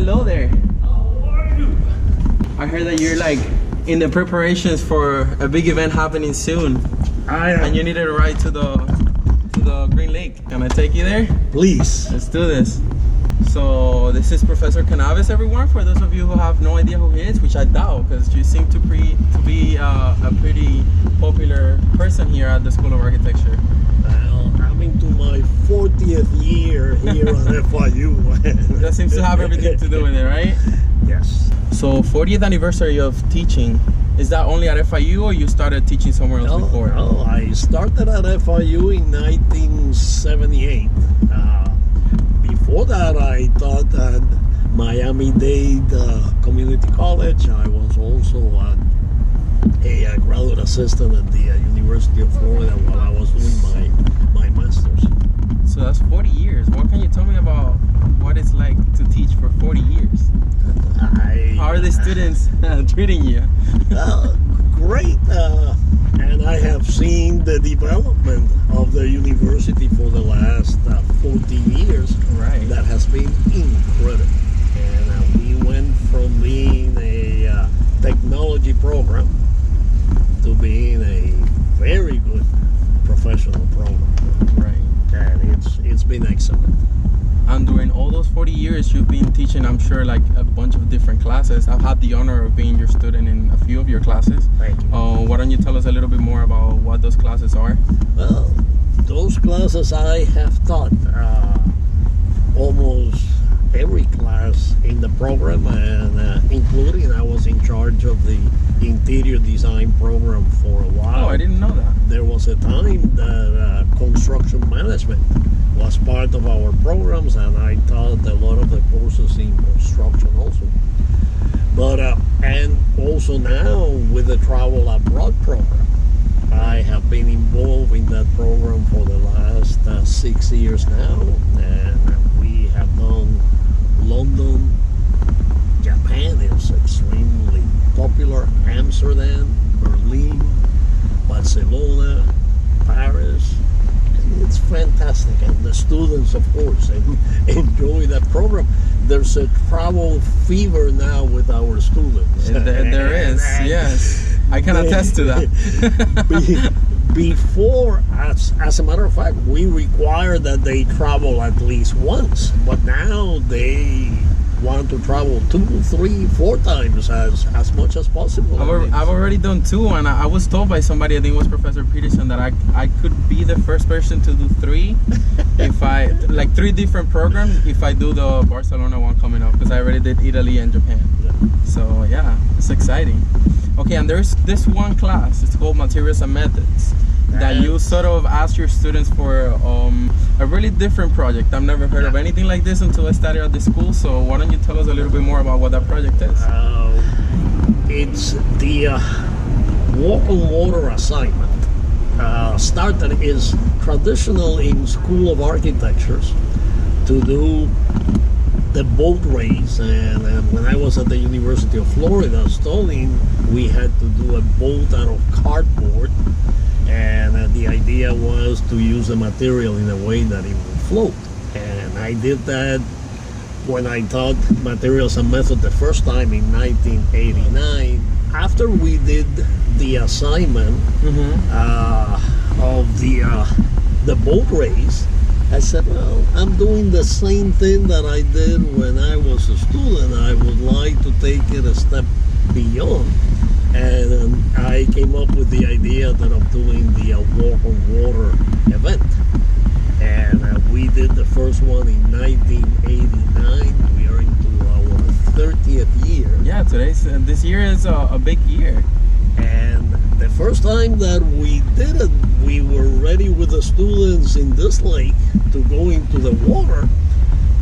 hello there. How are you? I heard that you're like in the preparations for a big event happening soon. I am. And you needed a ride to the Green Lake. Can I take you there? Please. Let's do this. So this is Professor Canaves, everyone. For those of you who have no idea who he is, which I doubt, because you seem to be a pretty popular person here at the School of Architecture. Well, I'm into my 40th year here at FIU. That seems to have everything to do with it, right? Yes. So 40th anniversary of teaching. Is that only at FIU or you started teaching somewhere else before? No, I started at FIU in 1978. Before that, I taught at Miami-Dade Community College. I was also a graduate assistant at the University of Florida while I was doing my master's. So that's 40 years. What can you tell me about what it's like to teach for 40 years? How are the students treating you? Great. And I have seen the development of the university for the last 14 years. Right. That has been incredible. And we went from being a technology program to being a very good professional program. Right. And it's been excellent. And during all those 40 years, you've been teaching, I'm sure, like a bunch of different classes. I've had the honor of being your student in a few of your classes. Thank you. Why don't you tell us a little bit more about what those classes are? Well, those classes I have taught almost every class in the program, and including I was in charge of the interior design program for a while. Oh, I didn't know that. There was a time that construction management was part of our programs, and I taught a lot of the courses in construction also. But and also now with the travel abroad program, I have been involved in that program for the last 6 years now, and we have done London. Japan is extremely popular, Amsterdam, Berlin, Barcelona, Paris. It's fantastic, and the students, of course, enjoy that program. There's a travel fever now with our students. There is, yes. I can attest to that. Before, as a matter of fact, we require that they travel at least once, but now they want to travel 2, 3, 4 times as much as possible. I've already done 2, and I was told by somebody, I think it was Professor Peterson, that I could be the first person to do 3 if I, like 3 different programs if I do the Barcelona one coming up, because I already did Italy and Japan. Yeah. So yeah, it's exciting. Okay, and there's this one class, it's called Materials and Methods, that you sort of ask your students for a really different project. I've never heard of anything like this until I started at the school, so why don't you tell us a little bit more about what that project is? It's the walk on water assignment. Started is traditional in School of Architectures to do the boat race, and when I was at the University of Florida studying, we had to do a boat out of cardboard, and the idea was to use the material in a way that it would float. And I did that when I taught Materials and Method the first time in 1989. After we did the assignment of the boat race, I said, well, I'm doing the same thing that I did when I was a student. I would like to take it a step beyond. And I came up with the idea of doing the walk on water event. And we did the first one in 1989. We are into our 30th year. Yeah, this year is a big year. And the first time that we did it, we were ready with the students in this lake to go into the water,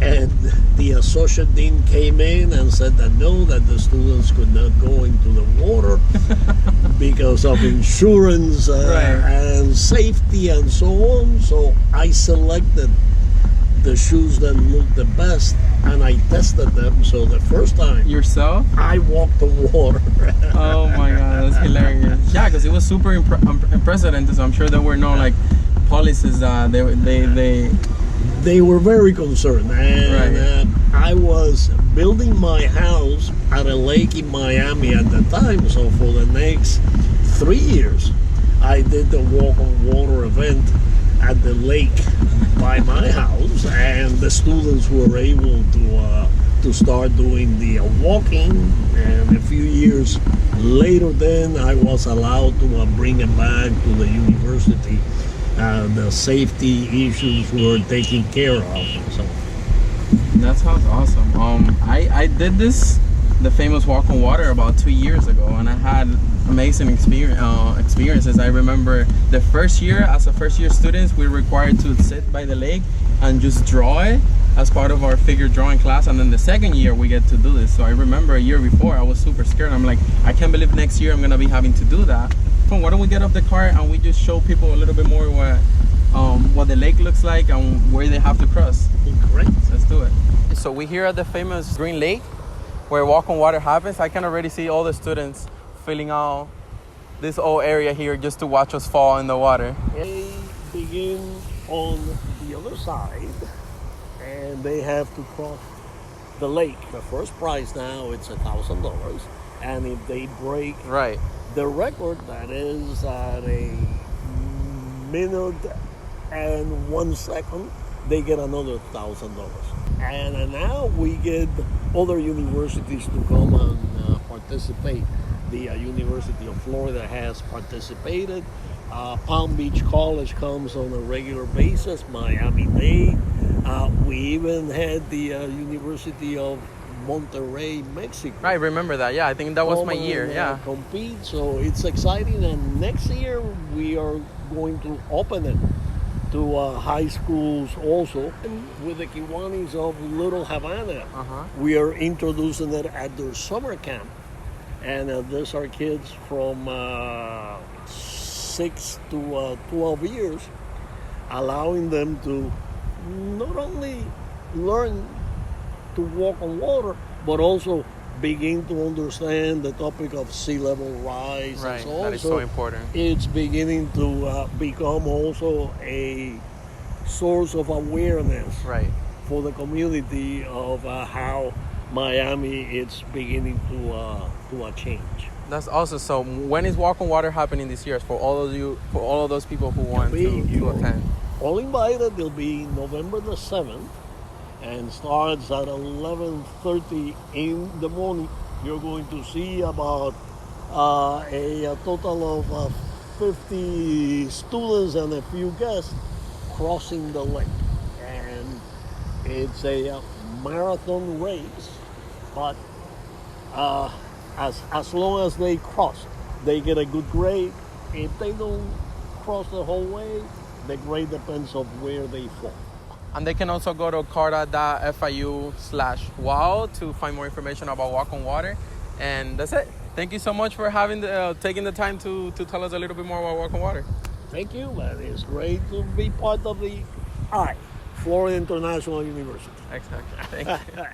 and the associate dean came in and said that no, that the students could not go into the water because of insurance and safety and so on. So I selected the shoes that looked the best, and I tested them. So the first time yourself, I walked the water. Oh my god, that's hilarious. Yeah, because it was super unprecedented, so I'm sure there were no like policies they were very concerned, and I was building my house at a lake in Miami at the time. So for the next 3 years, I did the walk on water event at the lake by my house, and the students were able to start doing the walking. And a few years later, then I was allowed to bring it back to the university. The safety issues were taken care of. So That sounds awesome. I did the famous walk on water about 2 years ago, and I had amazing experiences. I remember the first year, as a first year students, we were required to sit by the lake and just draw it as part of our figure drawing class. And then the second year we get to do this. So I remember a year before I was super scared. I'm like, I can't believe next year I'm gonna be having to do that. Why don't we get off the cart and we just show people a little bit more what the lake looks like and where they have to cross. great. Let's do it. So we're here at the famous Green Lake where walk on water happens. I can already see all the students filling out this whole area here just to watch us fall in the water. They begin on the other side and they have to cross the lake. The first prize now it's $1,000, and if they break the record, that is at a minute and 1 second, they get another $1,000. And now we get other universities to come and participate. The University of Florida has participated. Palm Beach College comes on a regular basis. Miami-Dade. We even had the University of Monterrey, Mexico. Right, remember that. Yeah, I think that was my year. Yeah. Compete. So it's exciting. And next year we are going to open it to high schools also. And with the Kiwanis of Little Havana, we are introducing it at their summer camp. And these are kids from 6 to 12 years, allowing them to not only learn to walk on water, but also begin to understand the topic of sea level rise. Right, and so that is so important. It's beginning to become also a source of awareness for the community of how Miami is beginning to change. That's awesome. So when is Walk on Water happening this year for all of you, for all of those people who want to attend? All invited. They'll be November the 7th and starts at 11:30 in the morning. You're going to see about a total of 50 students and a few guests crossing the lake. And it's a marathon race, but as long as they cross, they get a good grade. If they don't cross the whole way, the grade depends on where they fall. And they can also go to CARTA.FIU/WOW to find more information about Walk on Water. And that's it. Thank you so much for taking the time to tell us a little bit more about Walk on Water. Thank you, and it's great to be part of the Florida International University. Exactly. Thank you.